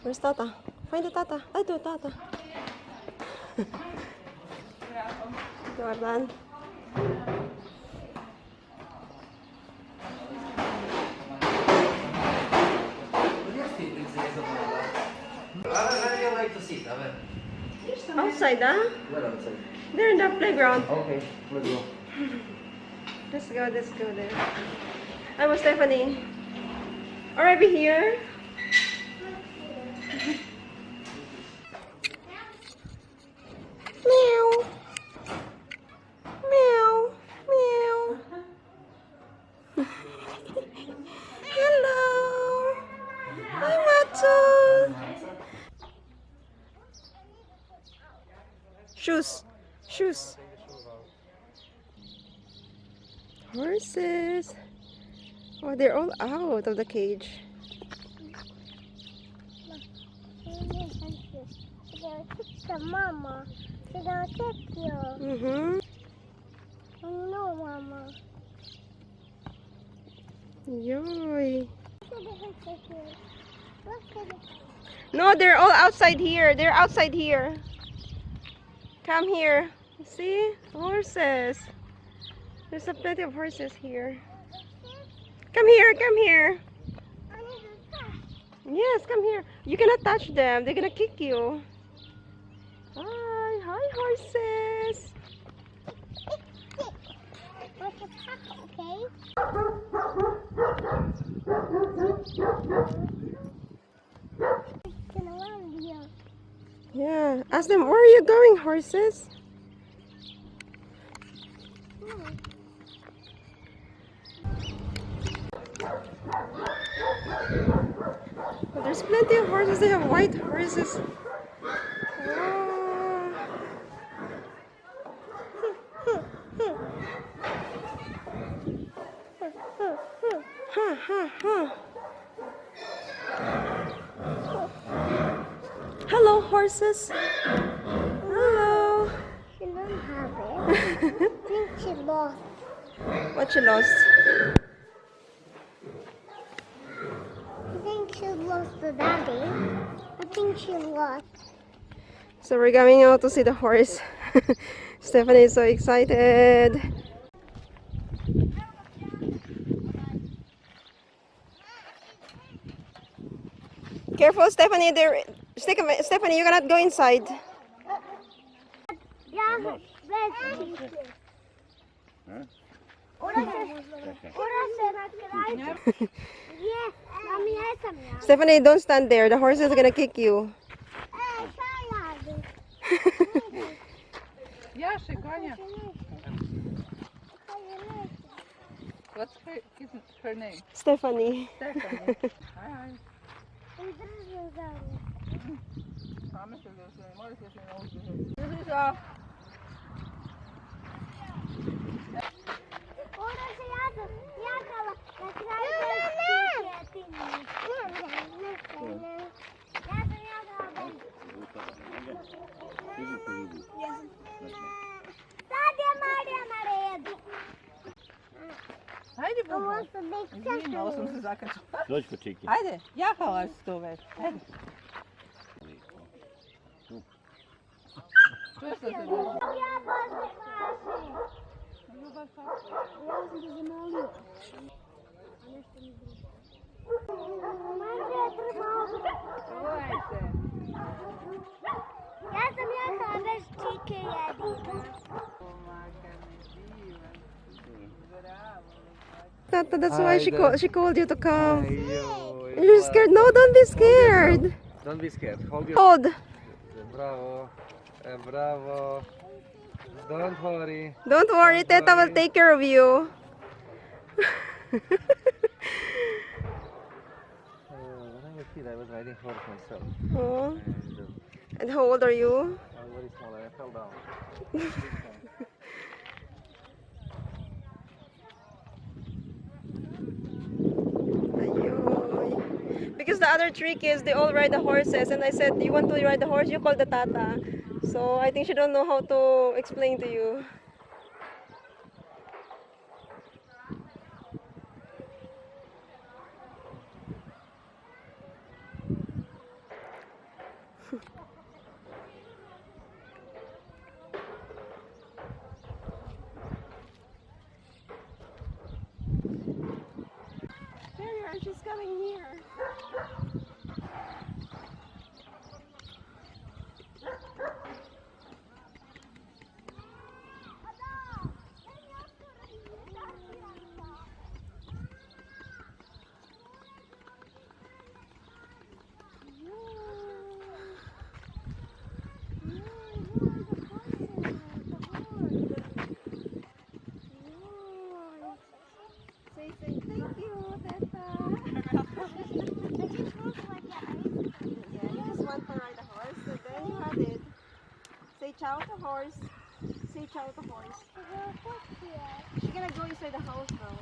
Where's Tata? Find the Tata. I do Tata. Jordan. Where do you like to sit? Outside, huh? Where outside? They're in the playground. Okay, let's go. Let's go there. I'm with Stephanie. Alright, be here. Meow. Meow. Meow. Hello. Hi, Matsu. Shoes. Shoes. Horses. Oh, they're all out of the cage. Mama, she gonna take you. Mm-hmm. No, Mama. Yoy. No, they're all outside here. They're outside here. Come here. See? Horses. There's a plenty of horses here. Come here, come here. Yes, come here. You cannot touch them. They're gonna kick you. Hi, hi, horses. Yeah. Ask them, where are you going, horses? But there's plenty of horses. They have white horses. Oh. Huh, huh, huh. Hello, horses. Hello. She don't have it. I think she lost. What you lost? I think she lost the daddy. I think she lost. So we're going out to see the horse. Stephanie is so excited. Careful, Stephanie. Stephanie, you cannot go inside. Yeah, Stephanie, don't stand there. The horse is gonna kick you. Яша, Ганя. What's her name? Stephanie. Stephanie. Hi. Mama se vê, se mora, se não usa. This is a... Haydi baba. Извини, olsun siz arkadaşlar. Дочку чеки. Haydi, yakala şu ver. Haydi. Что это? Я там ехала без чеки. Tata, that's why she called you to come. You're scared? No, don't be scared. Don't be scared. Hold your... Hold. Bravo. Bravo. Don't worry. Don't worry, Teta will take care of you. When I was a kid, I was riding horse myself. Oh. And And how old are you? I was very small and I fell down. Ayun. Because the other trick is they all ride the horses, and I said, you want to ride the horse? You call the Tata. So I think she don't know how to explain to you. There you are, she's coming near. Say thank you, Teta. Yeah, you just want to ride a horse, so there you have it. Say ciao to horse. Say ciao to horse. She's gonna go inside the house now.